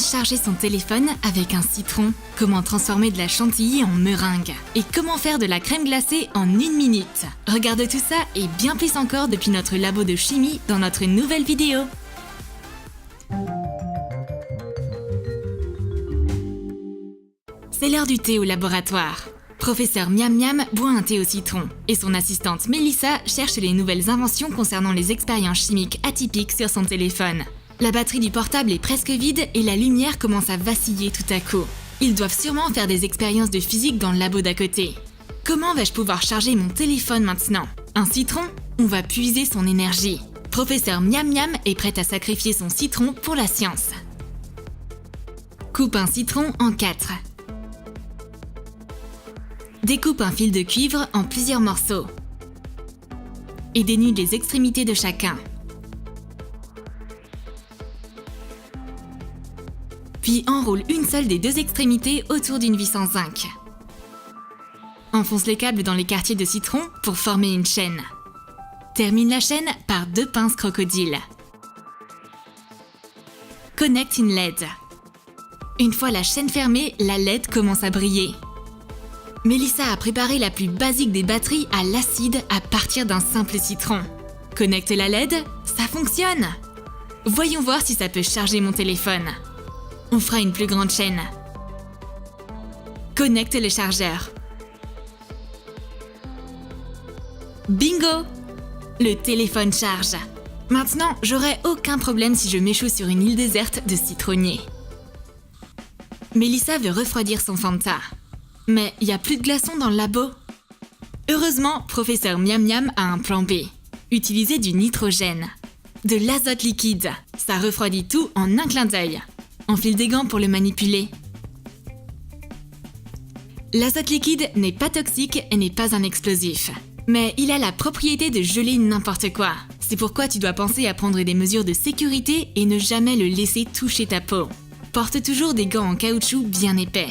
charger son téléphone avec un citron, comment transformer de la chantilly en meringue et comment faire de la crème glacée en 1 minute. Regarde tout ça et bien plus encore depuis notre labo de chimie dans notre nouvelle vidéo. C'est l'heure du thé au laboratoire. Professeur Miam Miam boit un thé au citron et son assistante Mélissa cherche les nouvelles inventions concernant les expériences chimiques atypiques sur son téléphone. La batterie du portable est presque vide et la lumière commence à vaciller tout à coup. Ils doivent sûrement faire des expériences de physique dans le labo d'à côté. Comment vais-je pouvoir charger mon téléphone maintenant? Un citron? On va puiser son énergie. Professeur Miam Miam est prête à sacrifier son citron pour la science. Coupe un citron en 4. Découpe un fil de cuivre en plusieurs morceaux et dénude les extrémités de chacun. Puis enroule une seule des 2 extrémités autour d'une vis en zinc. Enfonce les câbles dans les quartiers de citron pour former une chaîne. Termine la chaîne par 2 pinces crocodiles. Connecte une LED. Une fois la chaîne fermée, la LED commence à briller. Mélissa a préparé la plus basique des batteries à l'acide à partir d'un simple citron. Connecte la LED, ça fonctionne! Voyons voir si ça peut charger mon téléphone. On fera une plus grande chaîne. Connecte le chargeur. Bingo! Le téléphone charge. Maintenant, j'aurai aucun problème si je m'échoue sur une île déserte de citronniers. Mélissa veut refroidir son Fanta. Mais il n'y a plus de glaçons dans le labo. Heureusement, professeur Miam Miam a un plan B. Utiliser du nitrogène. De l'azote liquide. Ça refroidit tout en un clin d'œil. Enfile des gants pour le manipuler. L'azote liquide n'est pas toxique et n'est pas un explosif. Mais il a la propriété de geler n'importe quoi. C'est pourquoi tu dois penser à prendre des mesures de sécurité et ne jamais le laisser toucher ta peau. Porte toujours des gants en caoutchouc bien épais.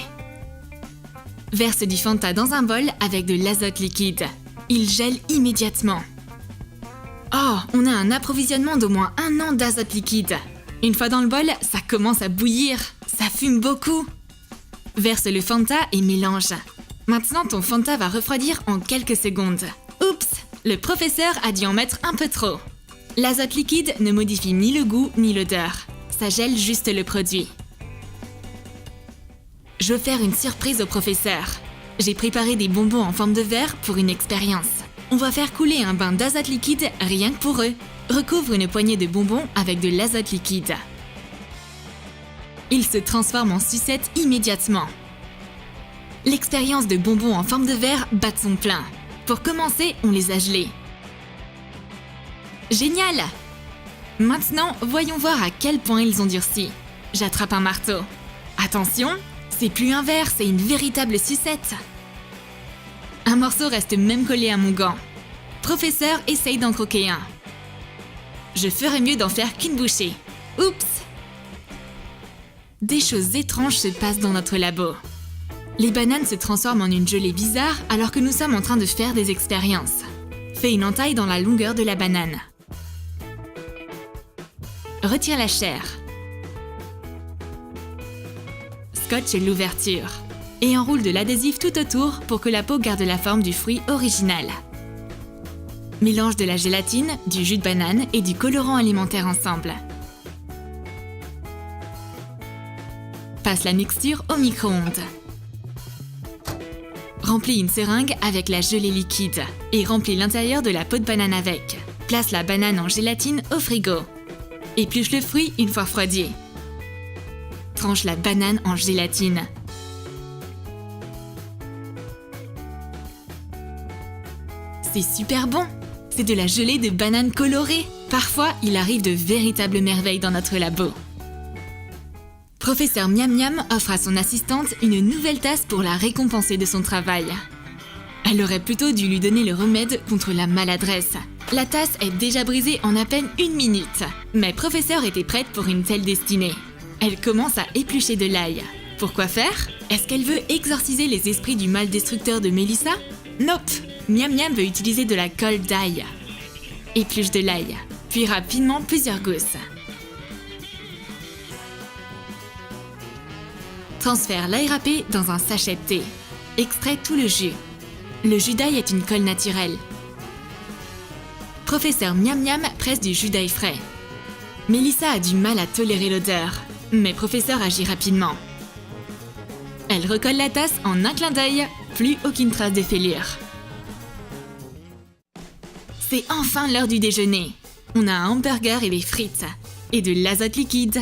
Verse du Fanta dans un bol avec de l'azote liquide. Il gèle immédiatement. Oh, on a un approvisionnement d'au moins 1 an d'azote liquide. Une fois dans le bol, ça commence à bouillir. Ça fume beaucoup. Verse le Fanta et mélange. Maintenant, ton Fanta va refroidir en quelques secondes. Oups, le professeur a dû en mettre un peu trop. L'azote liquide ne modifie ni le goût ni l'odeur. Ça gèle juste le produit. Je veux faire une surprise au professeur. J'ai préparé des bonbons en forme de verre pour une expérience. On va faire couler un bain d'azote liquide rien que pour eux. Recouvre une poignée de bonbons avec de l'azote liquide. Ils se transforment en sucettes immédiatement. L'expérience de bonbons en forme de verre bat son plein. Pour commencer, on les a gelés. Génial! Maintenant, voyons voir à quel point ils ont durci. J'attrape un marteau. Attention! C'est plus un verre, c'est une véritable sucette. Un morceau reste même collé à mon gant. Professeur essaye d'en croquer un. Je ferais mieux d'en faire qu'une bouchée. Oups! Des choses étranges se passent dans notre labo. Les bananes se transforment en une gelée bizarre alors que nous sommes en train de faire des expériences. Fais une entaille dans la longueur de la banane. Retire la chair. Scotche l'ouverture et enroule de l'adhésif tout autour pour que la peau garde la forme du fruit original. Mélange de la gélatine, du jus de banane et du colorant alimentaire ensemble. Passe la mixture au micro-ondes. Remplis une seringue avec la gelée liquide et remplis l'intérieur de la peau de banane avec. Place la banane en gélatine au frigo. Épluche le fruit une fois refroidi. Tranche la banane en gélatine. C'est super bon! C'est de la gelée de banane colorée. Parfois, il arrive de véritables merveilles dans notre labo. Professeur Miam Miam offre à son assistante une nouvelle tasse pour la récompenser de son travail. Elle aurait plutôt dû lui donner le remède contre la maladresse. La tasse est déjà brisée en à peine 1 minute. Mais Professeur était prête pour une telle destinée. Elle commence à éplucher de l'ail. Pourquoi faire? Est-ce qu'elle veut exorciser les esprits du mal destructeur de Mélissa? Nope! Miam Miam veut utiliser de la colle d'ail. Épluche de l'ail, puis rapidement plusieurs gousses. Transfère l'ail râpé dans un sachet de thé. Extrait tout le jus. Le jus d'ail est une colle naturelle. Professeur Miam Miam presse du jus d'ail frais. Mélissa a du mal à tolérer l'odeur, mais Professeur agit rapidement. Elle recolle la tasse en un clin d'œil, plus aucune trace de fêlure. C'est enfin l'heure du déjeuner. On a un hamburger et des frites, et de l'azote liquide.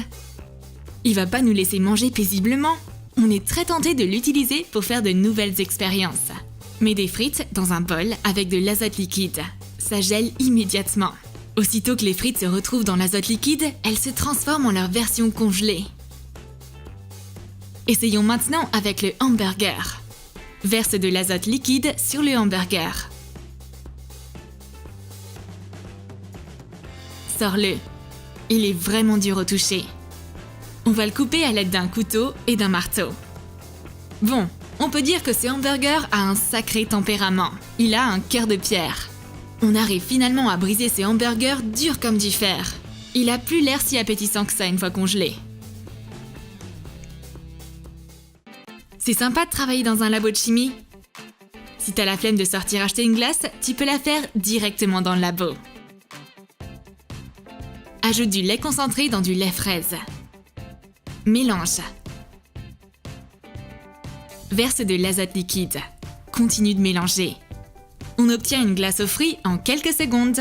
Il va pas nous laisser manger paisiblement. On est très tenté de l'utiliser pour faire de nouvelles expériences. Mets des frites dans un bol avec de l'azote liquide. Ça gèle immédiatement. Aussitôt que les frites se retrouvent dans l'azote liquide, elles se transforment en leur version congelée. Essayons maintenant avec le hamburger. Verse de l'azote liquide sur le hamburger. Sors-le. Il est vraiment dur au toucher. On va le couper à l'aide d'un couteau et d'un marteau. Bon, on peut dire que ce hamburger a un sacré tempérament. Il a un cœur de pierre. On arrive finalement à briser ce hamburger dur comme du fer. Il a plus l'air si appétissant que ça une fois congelé. C'est sympa de travailler dans un labo de chimie. Si t'as la flemme de sortir acheter une glace, tu peux la faire directement dans le labo. Ajoute du lait concentré dans du lait fraise. Mélange. Verse de l'azote liquide. Continue de mélanger. On obtient une glace aux fruits en quelques secondes.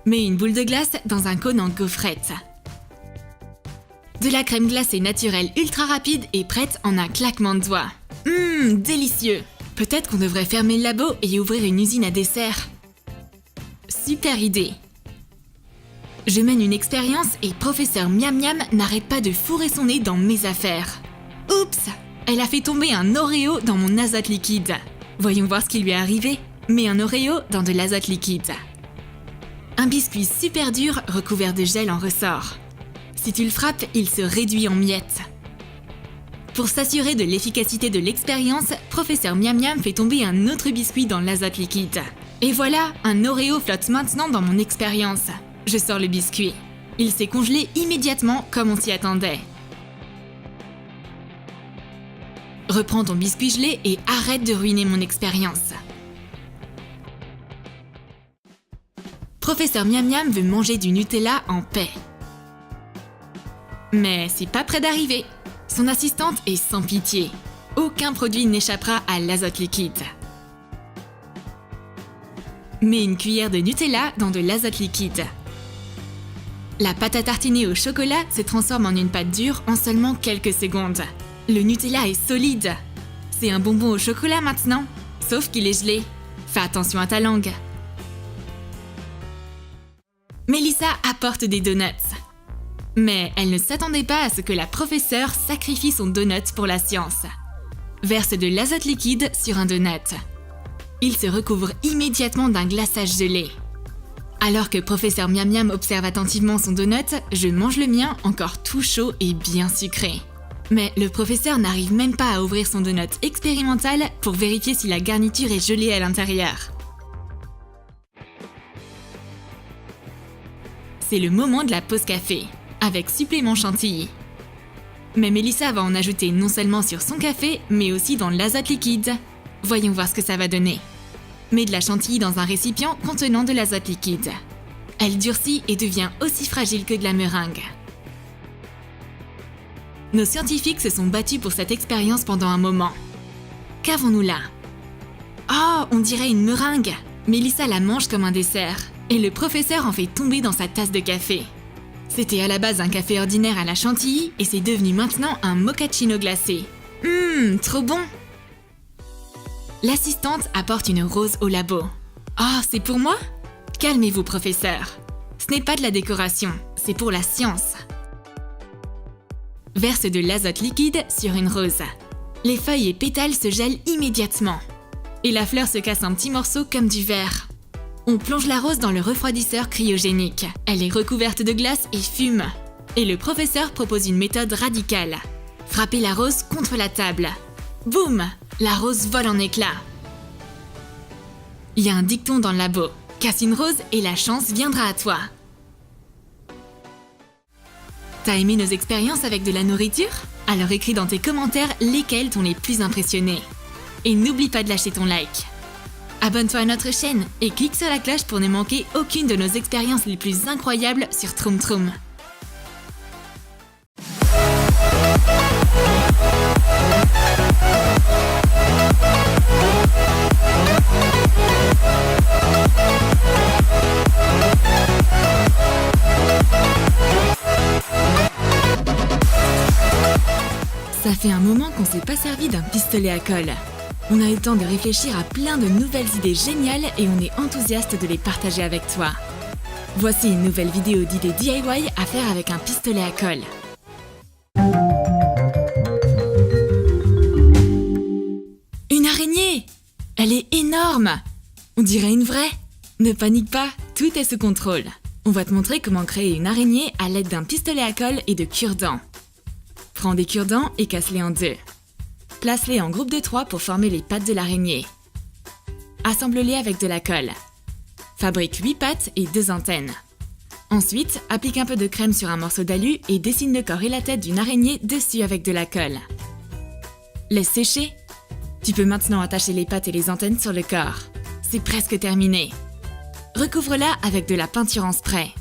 Mets une boule de glace dans un cône en gaufrette. De la crème glacée naturelle ultra rapide et prête en un claquement de doigts. Délicieux! Peut-être qu'on devrait fermer le labo et ouvrir une usine à dessert. Super idée! Je mène une expérience et Professeur Miam Miam n'arrête pas de fourrer son nez dans mes affaires. Oups! Elle a fait tomber un Oreo dans mon azote liquide. Voyons voir ce qui lui est arrivé. Mets un Oreo dans de l'azote liquide. Un biscuit super dur recouvert de gel en ressort. Si tu le frappes, il se réduit en miettes. Pour s'assurer de l'efficacité de l'expérience, Professeur Miam Miam fait tomber un autre biscuit dans l'azote liquide. Et voilà, un Oreo flotte maintenant dans mon expérience. Je sors le biscuit. Il s'est congelé immédiatement comme on s'y attendait. Reprends ton biscuit gelé et arrête de ruiner mon expérience. Professeur Miam Miam veut manger du Nutella en paix. Mais c'est pas près d'arriver. Son assistante est sans pitié. Aucun produit n'échappera à l'azote liquide. Mets une cuillère de Nutella dans de l'azote liquide. La pâte à tartiner au chocolat se transforme en une pâte dure en seulement quelques secondes. Le Nutella est solide. C'est un bonbon au chocolat maintenant, sauf qu'il est gelé. Fais attention à ta langue. Mélissa apporte des donuts. Mais elle ne s'attendait pas à ce que la professeure sacrifie son donut pour la science. Verse de l'azote liquide sur un donut. Il se recouvre immédiatement d'un glaçage gelé. Alors que Professeur Miam Miam observe attentivement son donut, je mange le mien encore tout chaud et bien sucré. Mais le professeur n'arrive même pas à ouvrir son donut expérimental pour vérifier si la garniture est gelée à l'intérieur. C'est le moment de la pause café, avec supplément chantilly. Mais Mélissa va en ajouter non seulement sur son café, mais aussi dans l'azote liquide. Voyons voir ce que ça va donner. Mets de la chantilly dans un récipient contenant de l'azote liquide. Elle durcit et devient aussi fragile que de la meringue. Nos scientifiques se sont battus pour cette expérience pendant un moment. Qu'avons-nous là? Oh, on dirait une meringue! Mélissa la mange comme un dessert, et le professeur en fait tomber dans sa tasse de café. C'était à la base un café ordinaire à la chantilly et c'est devenu maintenant un mochaccino glacé. Trop bon! L'assistante apporte une rose au labo. Oh, c'est pour moi? Calmez-vous, professeur. Ce n'est pas de la décoration, c'est pour la science. Verse de l'azote liquide sur une rose. Les feuilles et pétales se gèlent immédiatement. Et la fleur se casse en petits morceaux comme du verre. On plonge la rose dans le refroidisseur cryogénique. Elle est recouverte de glace et fume. Et le professeur propose une méthode radicale. Frapper la rose contre la table. Boum! La rose vole en éclats. Il y a un dicton dans le labo. Casse une rose et la chance viendra à toi. T'as aimé nos expériences avec de la nourriture? Alors écris dans tes commentaires lesquels t'ont les plus impressionnés. Et n'oublie pas de lâcher ton like. Abonne-toi à notre chaîne et clique sur la cloche pour ne manquer aucune de nos expériences les plus incroyables sur Troom Troom. Ça fait un moment qu'on s'est pas servi d'un pistolet à colle. On a eu le temps de réfléchir à plein de nouvelles idées géniales et on est enthousiaste de les partager avec toi. Voici une nouvelle vidéo d'idées DIY à faire avec un pistolet à colle. Une araignée! Elle est énorme! On dirait une vraie! Ne panique pas, tout est sous contrôle. On va te montrer comment créer une araignée à l'aide d'un pistolet à colle et de cure-dents. Prends des cure-dents et casse-les en deux. Place-les en groupe de 3 pour former les pattes de l'araignée. Assemble-les avec de la colle. Fabrique 8 pattes et 2 antennes. Ensuite, applique un peu de crème sur un morceau d'alu et dessine le corps et la tête d'une araignée dessus avec de la colle. Laisse sécher. Tu peux maintenant attacher les pattes et les antennes sur le corps. C'est presque terminé. Recouvre-la avec de la peinture en spray.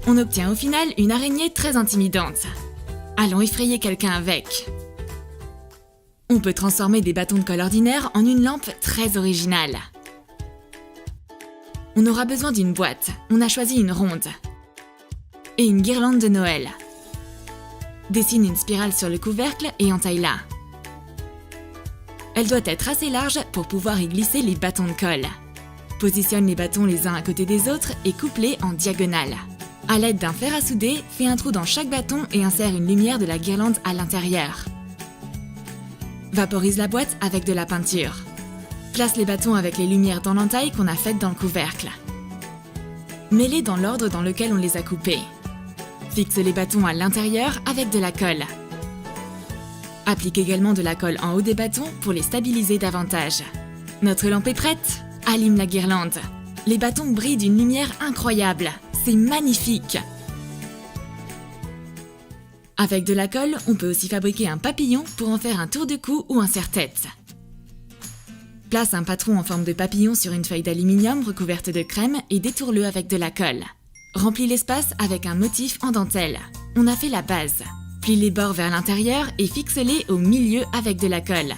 On obtient au final une araignée très intimidante. Allons effrayer quelqu'un avec. On peut transformer des bâtons de colle ordinaires en une lampe très originale. On aura besoin d'une boîte. On a choisi une ronde. Et une guirlande de Noël. Dessine une spirale sur le couvercle et entaille-la. Elle doit être assez large pour pouvoir y glisser les bâtons de colle. Positionne les bâtons les uns à côté des autres et coupe-les en diagonale. À l'aide d'un fer à souder, fais un trou dans chaque bâton et insère une lumière de la guirlande à l'intérieur. Vaporise la boîte avec de la peinture. Place les bâtons avec les lumières dans l'entaille qu'on a faite dans le couvercle. Mets-les dans l'ordre dans lequel on les a coupés. Fixe les bâtons à l'intérieur avec de la colle. Applique également de la colle en haut des bâtons pour les stabiliser davantage. Notre lampe est prête. Allume la guirlande. Les bâtons brillent d'une lumière incroyable. C'est magnifique! Avec de la colle, on peut aussi fabriquer un papillon pour en faire un tour de cou ou un serre-tête. Place un patron en forme de papillon sur une feuille d'aluminium recouverte de crème et détourne-le avec de la colle. Remplis l'espace avec un motif en dentelle. On a fait la base. Plie les bords vers l'intérieur et fixe-les au milieu avec de la colle.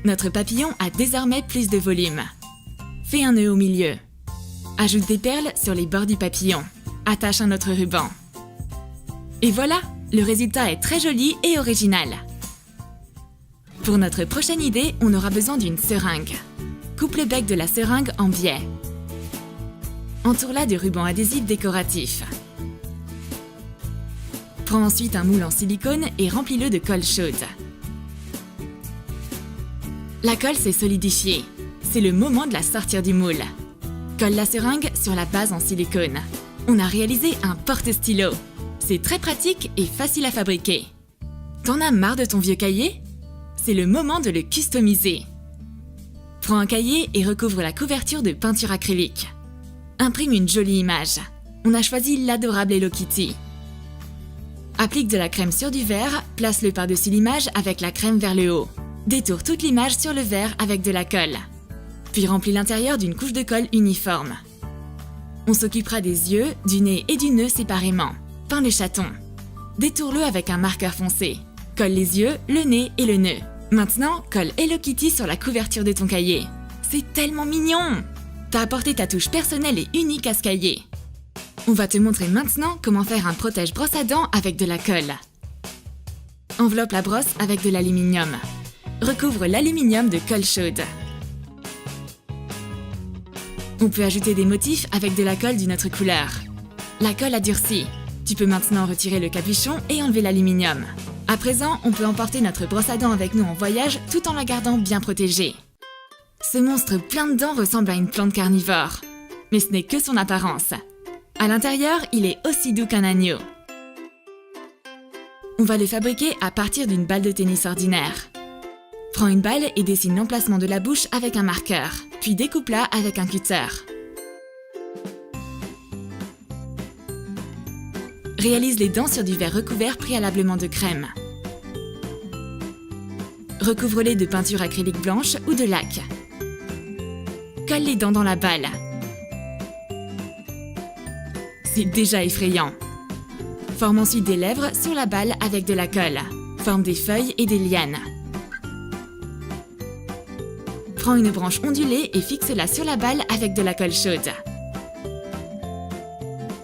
Notre papillon a désormais plus de volume. Fais un nœud au milieu. Ajoute des perles sur les bords du papillon. Attache un autre ruban. Et voilà, le résultat est très joli et original. Pour notre prochaine idée, on aura besoin d'une seringue. Coupe le bec de la seringue en biais. Entoure-la de ruban adhésif décoratif. Prends ensuite un moule en silicone et remplis-le de colle chaude. La colle s'est solidifiée. C'est le moment de la sortir du moule. Colle la seringue sur la base en silicone. On a réalisé un porte-stylo. C'est très pratique et facile à fabriquer. T'en as marre de ton vieux cahier? C'est le moment de le customiser. Prends un cahier et recouvre la couverture de peinture acrylique. Imprime une jolie image. On a choisi l'adorable Hello Kitty. Applique de la crème sur du verre, place-le par-dessus l'image avec la crème vers le haut. Détourne toute l'image sur le verre avec de la colle. Puis remplis l'intérieur d'une couche de colle uniforme. On s'occupera des yeux, du nez et du nœud séparément. Peins les chatons. Détourne-le avec un marqueur foncé. Colle les yeux, le nez et le nœud. Maintenant, colle Hello Kitty sur la couverture de ton cahier. C'est tellement mignon! T'as apporté ta touche personnelle et unique à ce cahier. On va te montrer maintenant comment faire un protège brosse à dents avec de la colle. Enveloppe la brosse avec de l'aluminium. Recouvre l'aluminium de colle chaude. On peut ajouter des motifs avec de la colle d'une autre couleur. La colle a durci. Tu peux maintenant retirer le capuchon et enlever l'aluminium. À présent, on peut emporter notre brosse à dents avec nous en voyage tout en la gardant bien protégée. Ce monstre plein de dents ressemble à une plante carnivore. Mais ce n'est que son apparence. À l'intérieur, il est aussi doux qu'un agneau. On va le fabriquer à partir d'une balle de tennis ordinaire. Prends une balle et dessine l'emplacement de la bouche avec un marqueur, puis découpe-la avec un cutter. Réalise les dents sur du verre recouvert préalablement de crème. Recouvre-les de peinture acrylique blanche ou de lac. Colle les dents dans la balle. C'est déjà effrayant. Forme ensuite des lèvres sur la balle avec de la colle. Forme des feuilles et des lianes. Prends une branche ondulée et fixe-la sur la balle avec de la colle chaude.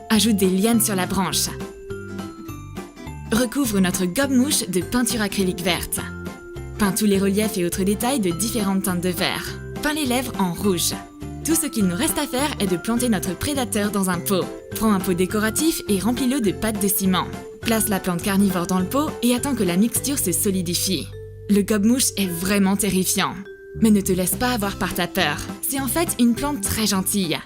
Ajoute des lianes sur la branche. Recouvre notre gobe-mouche de peinture acrylique verte. Peins tous les reliefs et autres détails de différentes teintes de vert. Peins les lèvres en rouge. Tout ce qu'il nous reste à faire est de planter notre prédateur dans un pot. Prends un pot décoratif et remplis-le de pâte de ciment. Place la plante carnivore dans le pot et attends que la mixture se solidifie. Le gobe-mouche est vraiment terrifiant. Mais ne te laisse pas avoir par ta peur. C'est en fait une plante très gentille.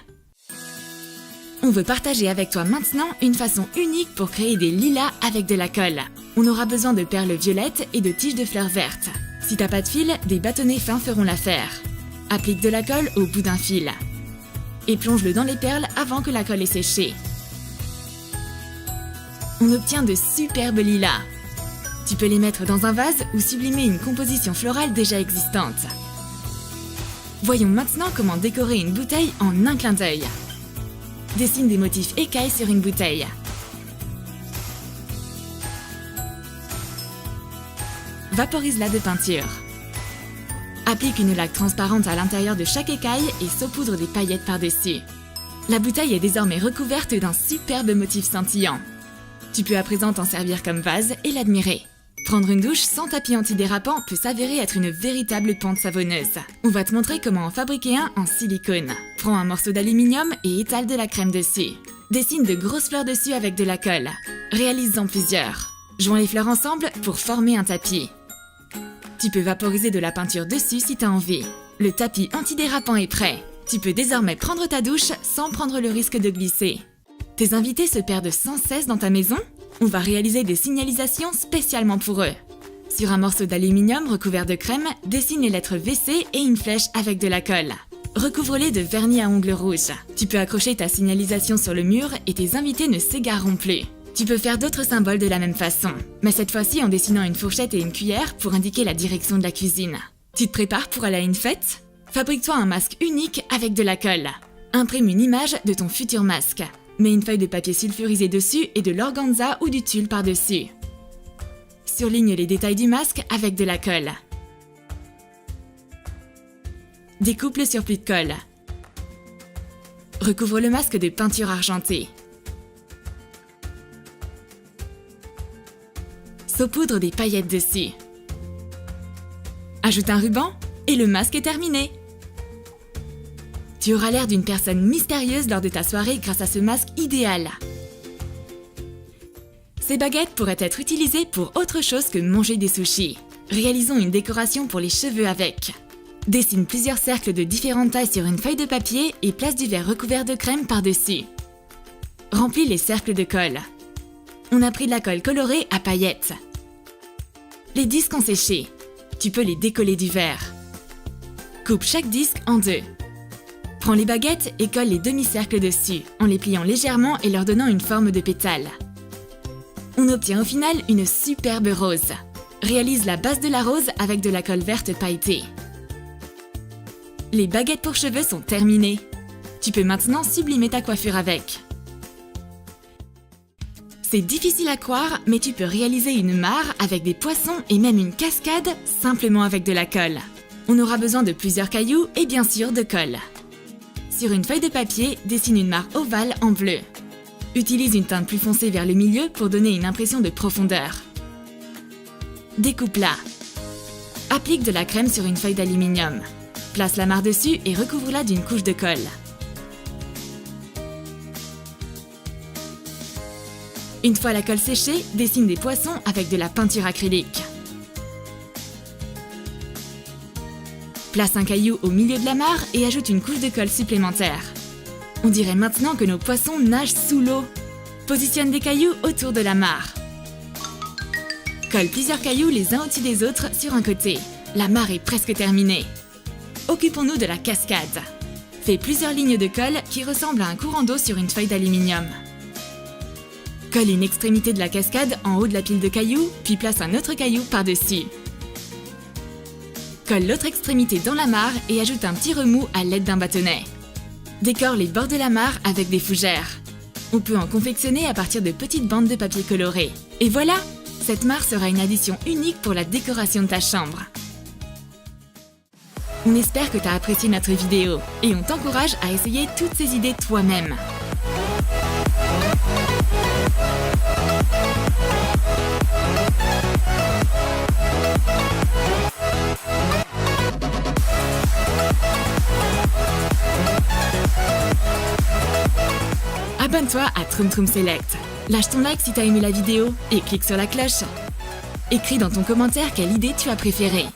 On veut partager avec toi maintenant une façon unique pour créer des lilas avec de la colle. On aura besoin de perles violettes et de tiges de fleurs vertes. Si t'as pas de fil, des bâtonnets fins feront l'affaire. Applique de la colle au bout d'un fil. Et plonge-le dans les perles avant que la colle ait séché. On obtient de superbes lilas. Tu peux les mettre dans un vase ou sublimer une composition florale déjà existante. Voyons maintenant comment décorer une bouteille en un clin d'œil. Dessine des motifs écailles sur une bouteille. Vaporise-la de peinture. Applique une laque transparente à l'intérieur de chaque écaille et saupoudre des paillettes par-dessus. La bouteille est désormais recouverte d'un superbe motif scintillant. Tu peux à présent t'en servir comme vase et l'admirer. Prendre une douche sans tapis antidérapant peut s'avérer être une véritable pente savonneuse. On va te montrer comment en fabriquer un en silicone. Prends un morceau d'aluminium et étale de la crème dessus. Dessine de grosses fleurs dessus avec de la colle. Réalise-en plusieurs. Joins les fleurs ensemble pour former un tapis. Tu peux vaporiser de la peinture dessus si t'as envie. Le tapis antidérapant est prêt. Tu peux désormais prendre ta douche sans prendre le risque de glisser. Tes invités se perdent sans cesse dans ta maison ? On va réaliser des signalisations spécialement pour eux. Sur un morceau d'aluminium recouvert de crème, dessine les lettres WC et une flèche avec de la colle. Recouvre-les de vernis à ongles rouges. Tu peux accrocher ta signalisation sur le mur et tes invités ne s'égareront plus. Tu peux faire d'autres symboles de la même façon, mais cette fois-ci en dessinant une fourchette et une cuillère pour indiquer la direction de la cuisine. Tu te prépares pour aller à une fête ? Fabrique-toi un masque unique avec de la colle. Imprime une image de ton futur masque. Mets une feuille de papier sulfurisé dessus et de l'organza ou du tulle par-dessus. Surligne les détails du masque avec de la colle. Découpe le surplus de colle. Recouvre le masque de peinture argentée. Saupoudre des paillettes dessus. Ajoute un ruban et le masque est terminé. Tu auras l'air d'une personne mystérieuse lors de ta soirée grâce à ce masque idéal. Ces baguettes pourraient être utilisées pour autre chose que manger des sushis. Réalisons une décoration pour les cheveux avec. Dessine plusieurs cercles de différentes tailles sur une feuille de papier et place du verre recouvert de crème par-dessus. Remplis les cercles de colle. On a pris de la colle colorée à paillettes. Les disques ont séché. Tu peux les décoller du verre. Coupe chaque disque en deux. Prends les baguettes et colle les demi-cercles dessus, en les pliant légèrement et leur donnant une forme de pétale. On obtient au final une superbe rose. Réalise la base de la rose avec de la colle verte pailletée. Les baguettes pour cheveux sont terminées. Tu peux maintenant sublimer ta coiffure avec. C'est difficile à croire, mais tu peux réaliser une mare avec des poissons et même une cascade simplement avec de la colle. On aura besoin de plusieurs cailloux et bien sûr de colle. Sur une feuille de papier, dessine une mare ovale en bleu. Utilise une teinte plus foncée vers le milieu pour donner une impression de profondeur. Découpe-la. Applique de la crème sur une feuille d'aluminium. Place la mare dessus et recouvre-la d'une couche de colle. Une fois la colle séchée, dessine des poissons avec de la peinture acrylique. Place un caillou au milieu de la mare et ajoute une couche de colle supplémentaire. On dirait maintenant que nos poissons nagent sous l'eau. Positionne des cailloux autour de la mare. Colle plusieurs cailloux les uns au-dessus des autres sur un côté. La mare est presque terminée. Occupons-nous de la cascade. Fais plusieurs lignes de colle qui ressemblent à un courant d'eau sur une feuille d'aluminium. Colle une extrémité de la cascade en haut de la pile de cailloux, puis place un autre caillou par-dessus. Colle l'autre extrémité dans la mare et ajoute un petit remous à l'aide d'un bâtonnet. Décore les bords de la mare avec des fougères. On peut en confectionner à partir de petites bandes de papier coloré. Et voilà! Cette mare sera une addition unique pour la décoration de ta chambre. On espère que tu as apprécié notre vidéo et on t'encourage à essayer toutes ces idées toi-même. Abonne-toi à Troom Troom Select. Lâche ton like si t'as aimé la vidéo et clique sur la cloche. Écris dans ton commentaire quelle idée tu as préférée.